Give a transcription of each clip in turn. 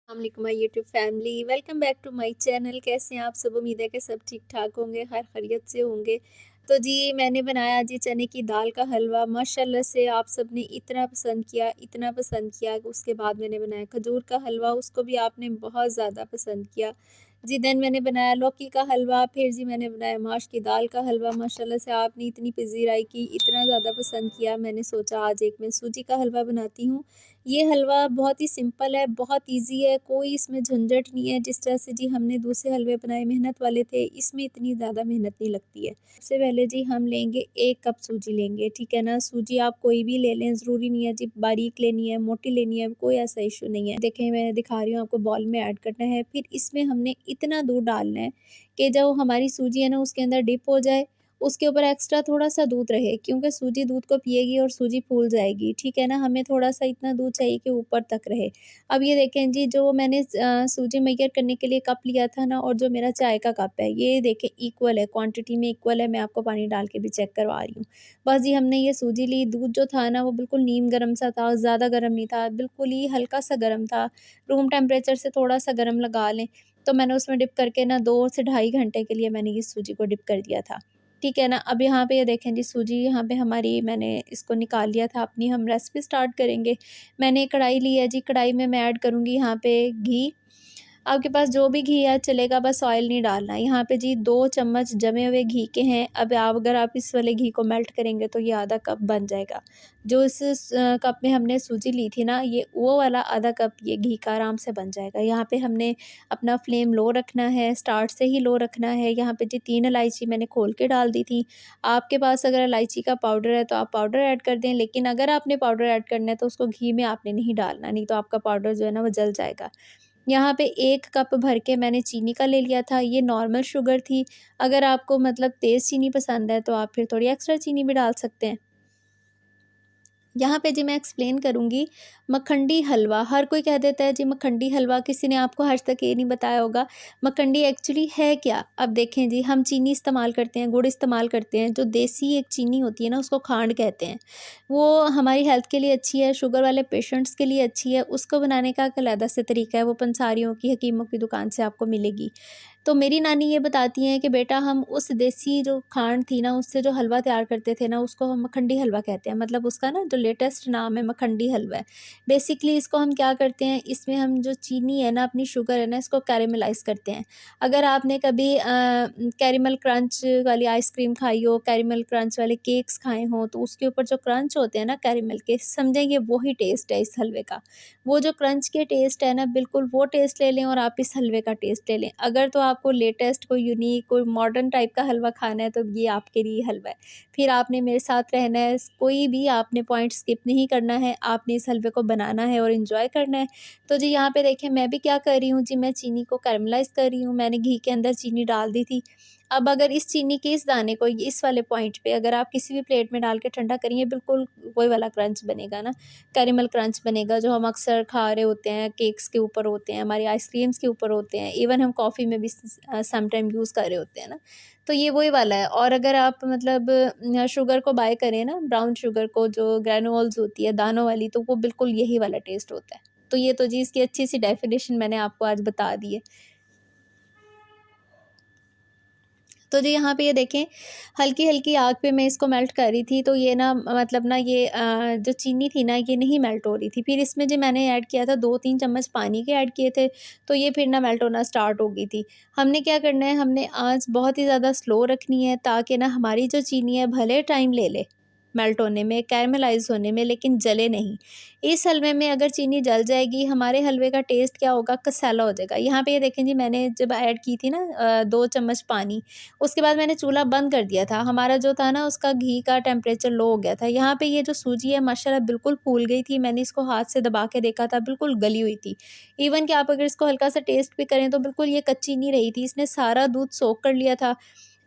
अस्सलाम my YouTube family, welcome back to my channel. कैसे हैं आप सब? उम्मीद है कि सब ठीक ठाक होंगे, हर खैरियत से होंगे। तो जी मैंने बनाया जी चने की दाल का हलवा। माशाल्लाह से आप सब ने इतना पसंद किया, इतना पसंद किया कि उसके बाद मैंने बनाया खजूर का हलवा, उसको भी आपने बहुत ज़्यादा पसंद किया। जी देन मैंने बनाया लौकी का हलवा, फिर जी मैंने बनाया माश की दाल का हलवा। माशाल्लाह से आपने इतनी पज़ीराई की, इतना ज़्यादा पसंद किया, मैंने सोचा आज एक मैं सूजी का हलवा बनाती हूँ। ये हलवा बहुत ही सिंपल है, बहुत ईज़ी है, कोई इसमें झंझट नहीं है। जिस तरह से जी हमने दूसरे हलवे बनाए मेहनत वाले थे, इसमें इतनी ज़्यादा मेहनत नहीं लगती है। सबसे पहले जी हम लेंगे 1 कप सूजी लेंगे, ठीक है ना? सूजी आप कोई भी ले लें, ज़रूरी नहीं है जी बारीक लेनी है, मोटी लेनी है, कोई ऐसा इश्यू नहीं है। देखें मैं दिखा रही हूँ आपको, बाउल में ऐड करना है, फिर इसमें हमने इतना दूध डालना है कि जो हमारी सूजी है ना उसके अंदर डिप हो जाए, उसके ऊपर एक्स्ट्रा थोड़ा-सा दूध रहे, क्योंकि सूजी दूध को पिएगी और सूजी फूल जाएगी, ठीक है ना? हमें थोड़ा-सा इतना दूध चाहिए कि ऊपर तक रहे। अब ये देखें जी, जो मैंने सूजी मेजर करने के लिए कप लिया था ना, और जो मेरा चाय का कप है, ये देखें इक्वल है, क्वांटिटी में इक्वल है। मैं आपको पानी डाल के भी चेक करवा रही हूँ। बस जी हमने ये सूजी ली, दूध जो था ना वो बिल्कुल नीम गर्म सा था, ज़्यादा गर्म नहीं था, बिल्कुल ही हल्का-सा गर्म था। रूम टेम्परेचर से थोड़ा-सा गर्म लगा लें। तो मैंने उसमें डिप करके ना 2 से ढाई घंटे के लिए मैंने इस सूजी को डिप कर दिया था। ठीक है ना? अब यहाँ पे ये देखें जी, सूजी यहाँ पे हमारी, मैंने इसको निकाल लिया था। अपनी हम रेसिपी स्टार्ट करेंगे। मैंने एक कढ़ाई ली है जी, कढ़ाई में मैं ऐड करूँगी यहाँ पे घी। आपके पास जो भी घी है चलेगा, बस ऑयल नहीं डालना है। यहाँ पे जी 2 चम्मच जमे हुए घी के हैं। अब आप अगर आप इस वाले घी को मेल्ट करेंगे तो ये आधा कप बन जाएगा। जो इस कप में हमने सूजी ली थी ना, ये वो वाला आधा कप ये घी का आराम से बन जाएगा। यहाँ पे हमने अपना फ्लेम लो रखना है, स्टार्ट से ही लो रखना है। यहाँ पे जी 3 इलायची मैंने खोल के डाल दी थी। आपके पास अगर इलायची का पाउडर है तो आप पाउडर ऐड कर दें, लेकिन अगर आपने पाउडर ऐड करना है तो उसको घी में आपने नहीं डालना, नहीं तो आपका पाउडर जो है ना वो जल जाएगा। यहाँ पे 1 कप भर के मैंने चीनी का ले लिया था, ये नॉर्मल शुगर थी। अगर आपको मतलब तेज़ चीनी पसंद है तो आप फिर थोड़ी एक्स्ट्रा चीनी भी डाल सकते हैं। यहाँ पे जी मैं एक्सप्लेन करूँगी, मखंडी हलवा, हर कोई कह देता है जी मखंडी हलवा, किसी ने आपको आज तक ये नहीं बताया होगा मखंडी एक्चुअली है क्या। अब देखें जी, हम चीनी इस्तेमाल करते हैं, गुड़ इस्तेमाल करते हैं, जो देसी एक चीनी होती है ना उसको खांड कहते हैं। वो हमारी हेल्थ के लिए अच्छी है, शुगर वाले पेशेंट्स के लिए अच्छी है। उसको बनाने का एक अलग से तरीका है, वो पंसारियों की, हकीमों की दुकान से आपको मिलेगी। तो मेरी नानी ये बताती हैं कि बेटा हम उस देसी जो खांड थी ना उससे जो हलवा तैयार करते थे ना, उसको हम मखंडी हलवा कहते हैं। मतलब उसका ना जो लेटेस्ट नाम है मखंडी हलवा है। बेसिकली इसको हम क्या करते हैं, इसमें हम जो चीनी है ना, अपनी शुगर है ना, इसको कैरेमलाइज़ करते हैं। अगर आपने कभी कैरेमल क्रंच वाली आइसक्रीम खाई हो, कैरेमल क्रंच वाले केक्स खाए हों, तो उसके ऊपर जो क्रंच होते हैं ना कैरेमल के, समझेंगे वही टेस्ट है इस हलवे का। वो जो क्रंच के टेस्ट है ना, बिल्कुल वो टेस्ट ले लें और आप इस हलवे का टेस्ट ले लें। अगर तो आपको लेटेस्ट कोई यूनिक कोई मॉडर्न टाइप का हलवा खाना है तो ये आपके लिए हलवा है। फिर आपने मेरे साथ रहना है, कोई भी आपने पॉइंट स्किप नहीं करना है, आपने इस हलवे को बनाना है और एंजॉय करना है। तो जी यहाँ पे देखिए मैं भी क्या कर रही हूँ जी, मैं चीनी को कैरेमलाइज़ कर रही हूँ। मैंने घी के अंदर चीनी डाल दी थी। अब अगर इस चीनी के इस दाने को इस वाले पॉइंट पे अगर आप किसी भी प्लेट में डाल के ठंडा करेंगे, बिल्कुल वही वाला क्रंच बनेगा ना, कैरेमल क्रंच बनेगा, जो हम अक्सर खा रहे होते हैं, केक्स के ऊपर होते हैं, हमारी आइसक्रीम्स के ऊपर होते हैं, इवन हम कॉफ़ी में भी सम टाइम यूज़ कर रहे होते हैं ना। तो ये वही वाला है। और अगर आप मतलब शुगर को बाय करें ना, ब्राउन शुगर को, जो ग्रैन्युल्स होती है दानों वाली, तो वो बिल्कुल यही वाला टेस्ट होता है। तो ये तो जी इसकी अच्छी सी डेफिनेशन मैंने आपको आज बता दी है। तो जी यहाँ पे ये देखें, हल्की-हल्की आग पे मैं इसको मेल्ट कर रही थी, तो ये ना मतलब ना ये जो चीनी थी ना ये नहीं मेल्ट हो रही थी। फिर इसमें जो मैंने ऐड किया था 2-3 चम्मच पानी के ऐड किए थे, तो ये फिर ना मेल्ट होना स्टार्ट हो गई थी। हमने क्या करना है, हमने आँच बहुत ही ज़्यादा स्लो रखनी है, ताकि ना हमारी जो चीनी है भले टाइम ले ले मेल्ट होने में, कैरेमलाइज़ होने में, लेकिन जले नहीं। इस हलवे में अगर चीनी जल जाएगी, हमारे हलवे का टेस्ट क्या होगा, कसाला हो जाएगा। यहाँ पे ये देखें जी, मैंने जब ऐड की थी ना 2 चम्मच पानी, उसके बाद मैंने चूल्हा बंद कर दिया था। हमारा जो था ना उसका घी का टेम्परेचर लो हो गया था। यहाँ पे ये जो सूजी है माशाल्लाह बिल्कुल फूल गई थी। मैंने इसको हाथ से दबा के देखा था, बिल्कुल गली हुई थी। इवन कि आप अगर इसको हल्का सा टेस्ट भी करें तो बिल्कुल ये कच्ची नहीं रही थी। इसने सारा दूध सोख कर लिया था।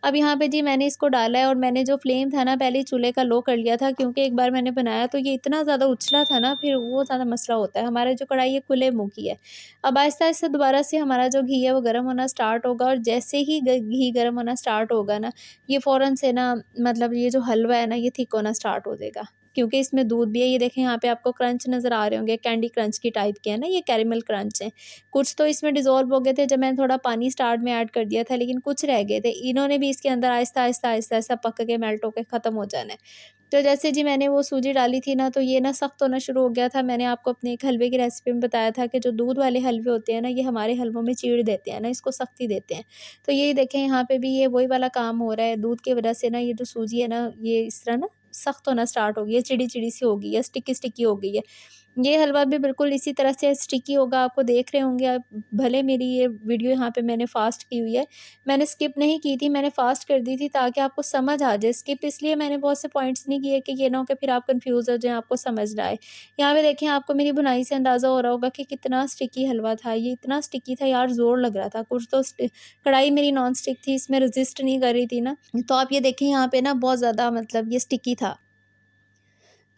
अब यहाँ पे जी मैंने इसको डाला है, और मैंने जो फ्लेम था ना पहले ही चूल्हे का लो कर लिया था, क्योंकि एक बार मैंने बनाया तो ये इतना ज़्यादा उछला था ना, फिर वो ज़्यादा मसला होता है। हमारा जो कढ़ाई है खुले मुँह की है। अब आहिस्ता-आहिस्ता दोबारा से हमारा जो घी है वो गर्म होना स्टार्ट होगा, और जैसे ही ग घी गर्म होना स्टार्ट होगा ना, ये फ़ौरन से ना मतलब ये जो हलवा है ना ये थिक होना स्टार्ट हो जाएगा। क्योंकि इसमें दूध भी है। ये देखें यहाँ पे आपको क्रंच नज़र आ रहे होंगे, कैंडी क्रंच की टाइप के है ना, ये कैरेमल क्रंच हैं। कुछ तो इसमें डिज़ोल्व हो गए थे जब मैंने थोड़ा पानी स्टार्ट में ऐड कर दिया था, लेकिन कुछ रह गए थे। इन्होंने भी इसके अंदर आहिस्ता-आहिस्ता पक के मेल्ट होके ख़त्म हो जाना है। तो जैसे जी मैंने वो सूजी डाली थी ना, तो ये ना सख्त होना शुरू हो गया था। मैंने आपको अपने एक हलवे की रेसिपी में बताया था कि जो दूध वाले हलवे होते हैं ना, ये हमारे हलवों में चीड़ देते हैं ना, इसको सख्ती देते हैं। तो ये देखें यहाँ पे भी ये वही वाला काम हो रहा है। दूध की वजह से ना ये जो सूजी है ना, ये इस तरह ना सख्त होना स्टार्ट हो गई है, चिड़ी-चिड़ी सी हो गई है, स्टिकी-स्टिकी हो गई है। ये हलवा भी बिल्कुल इसी तरह से स्टिकी होगा, आपको देख रहे होंगे आप। भले मेरी ये वीडियो यहाँ पे मैंने फ़ास्ट की हुई है, मैंने स्किप नहीं की थी, मैंने फ़ास्ट कर दी थी ताकि आपको समझ आ जाए। स्किप इसलिए मैंने बहुत से पॉइंट्स नहीं किए कि ये ना हो कि फिर आप कन्फ्यूज़ हो जाएँ, आपको समझ ना आए। यहाँ पे देखें, आपको मेरी बुनाई से अंदाज़ा हो रहा होगा कि कितना स्टिकी हलवा था। ये इतना स्टिकी था यार, ज़ोर लग रहा था। कुछ तो कढ़ाई मेरी नॉन स्टिक थी, इसमें रेज़िस्ट नहीं कर रही थी ना, तो आप ये देखें यहाँ पे ना बहुत ज़्यादा मतलब ये स्टिकी था।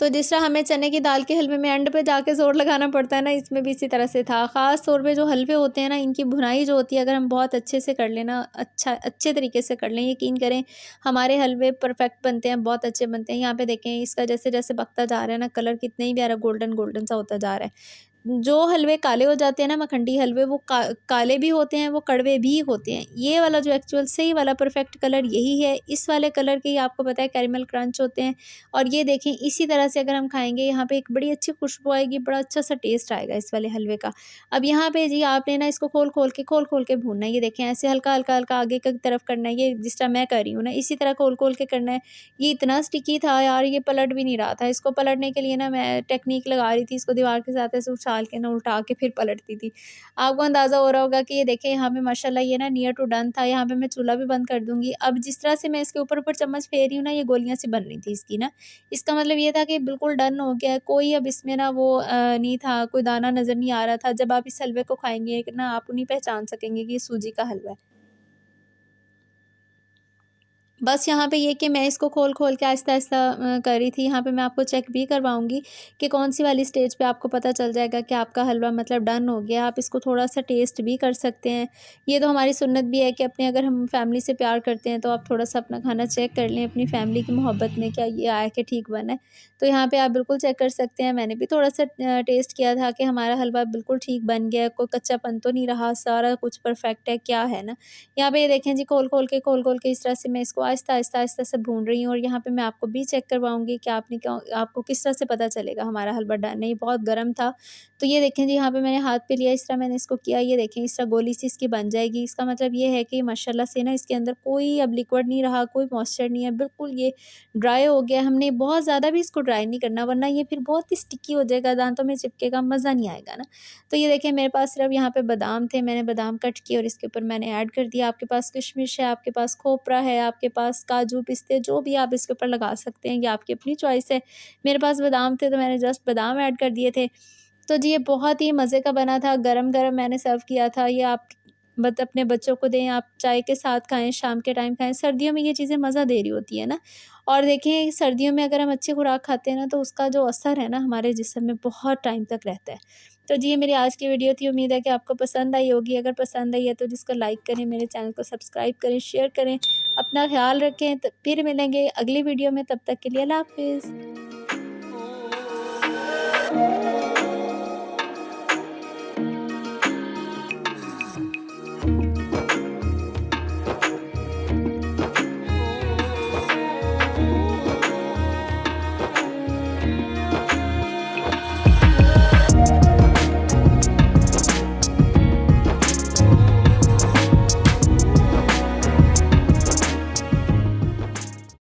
तो जिस तरह हमें चने की दाल के हलवे में एंड पे जाके ज़ोर लगाना पड़ता है ना, इसमें भी इसी तरह से था। ख़ास तौर पे जो हलवे होते हैं ना, इनकी भुनाई जो होती है, अगर हम बहुत अच्छे से कर लें ना, अच्छे तरीके से कर लें, यकीन करें हमारे हलवे परफेक्ट बनते हैं, बहुत अच्छे बनते हैं। यहाँ पे देखें इसका जैसे-जैसे पकता जा रहा है ना, कलर कितना ही प्यारा गोल्डन-गोल्डन सा होता जा रहा है। जो हलवे काले हो जाते हैं ना, मखंडी हलवे, वो काले भी होते हैं, वो कड़वे भी होते हैं। ये वाला जो एक्चुअल सही वाला परफेक्ट कलर यही है। इस वाले कलर के ही आपको पता है कैरेमल क्रंच होते हैं। और ये देखें इसी तरह से अगर हम खाएँगे, यहाँ पे एक बड़ी अच्छी खुशबू आएगी, बड़ा अच्छा-सा टेस्ट आएगा इस वाले हलवे का। अब यहाँ पे जी आपने ना इसको खोल-खोल के भूनना है। ये देखें ऐसे हल्का-हल्का आगे की तरफ करना है, ये जिस तरह मैं कर रही हूँ ना, इसी तरह खोल-खोल के करना है। ये इतना स्टिकी था यार, ये पलट भी नहीं रहा था। इसको पलटने के लिए ना मैं टेक्नीक लगा रही थी, इसको दीवार के साथ ऐसे उछाल के ना उल्टा के फिर पलटती थी। आपको अंदाज़ा हो रहा होगा कि ये देखें यहाँ पे माशाल्लाह ये ना नियर टू डन था। यहाँ पे मैं चूल्हा भी बंद कर दूँगी। अब जिस तरह से मैं इसके ऊपर-ऊपर चम्मच फेर रही हूँ ना, ये गोलियाँ सी बन रही थी इसकी ना। इसका मतलब ये था कि बिल्कुल डन हो गया है, कोई अब इसमें ना वो नहीं था, कोई दाना नज़र नहीं आ रहा था। जब आप इस हलवे को खाएँगे ना, आप नहीं पहचान सकेंगे कि ये सूजी का हलवा है। बस यहाँ पे ये कि मैं इसको खोल-खोल के आहिस्ता-आहिस्ता कर रही थी। यहाँ पे मैं आपको चेक भी करवाऊँगी कि कौन-सी वाली स्टेज पे आपको पता चल जाएगा कि आपका हलवा मतलब डन हो गया। आप इसको थोड़ा-सा टेस्ट भी कर सकते हैं। ये तो हमारी सुन्नत भी है कि अपने अगर हम फैमिली से प्यार करते हैं, तो आप थोड़ा-सा अपना खाना चेक कर लें अपनी फैमिली की मोहब्बत में, क्या ये आया कि ठीक बना है। तो यहाँ पे आप बिल्कुल चेक कर सकते हैं। मैंने भी थोड़ा-सा टेस्ट किया था कि हमारा हलवा बिल्कुल ठीक बन गया है, कोई कच्चापन तो नहीं रहा, सारा कुछ परफेक्ट है, क्या है ना। यहाँ पे ये देखें जी, खोल-खोल के इस तरह से मैं इसको आहिस्ता से भून रही हूँ। और यहाँ पे मैं आपको भी चेक करवाऊँगी कि आपको किस तरह से पता चलेगा हमारा हलवा डन है। ये बहुत गर्म था, तो ये देखें जी, यहाँ पे मैंने हाथ पे लिया, इस तरह मैंने इसको किया, ये देखें इस तरह गोली सी इसकी बन जाएगी। इसका मतलब ये है कि माशाल्लाह से ना इसके अंदर कोई अब लिक्विड नहीं रहा, कोई मॉइस्चर नहीं है, बिल्कुल ये ड्राई हो गया। हमने बहुत ज़्यादा भी इसको ड्राई नहीं करना, वरना ये फिर बहुत ही स्टिकी हो जाएगा, दाँतों में चिपकेगा, मज़ा नहीं आएगा ना। तो ये देखिए मेरे पास सिर्फ यहाँ पे बादाम थे, मैंने बादाम कट किए और इसके ऊपर मैंने ऐड कर दिया। आपके पास किशमिश है, आपके पास खोपरा है, आपके पास काजू, पिस्ते, जो भी आप इसके ऊपर लगा सकते हैं, ये आपकी अपनी चॉइस है। मेरे पास बादाम थे तो मैंने जस्ट बादाम ऐड कर दिए थे। तो जी ये बहुत ही मज़े का बना था, गरम-गरम मैंने सर्व किया था। ये आप अपने बच्चों को दें, आप चाय के साथ खाएँ, शाम के टाइम खाएँ। सर्दियों में ये चीज़ें मज़ा दे रही होती है ना। और देखिए सर्दियों में अगर हम अच्छी खुराक खाते हैं ना, तो उसका जो असर है ना हमारे जिस्म में बहुत टाइम तक रहता है। तो जी ये मेरी आज की वीडियो थी, उम्मीद है कि आपको पसंद आई होगी। अगर पसंद आई है तो जिसको लाइक करें, मेरे चैनल को सब्सक्राइब करें, शेयर करें। अपना ख़्याल रखें, तो फिर मिलेंगे अगली वीडियो में, तब तक के लिए अल्लाह हाफ़िज़।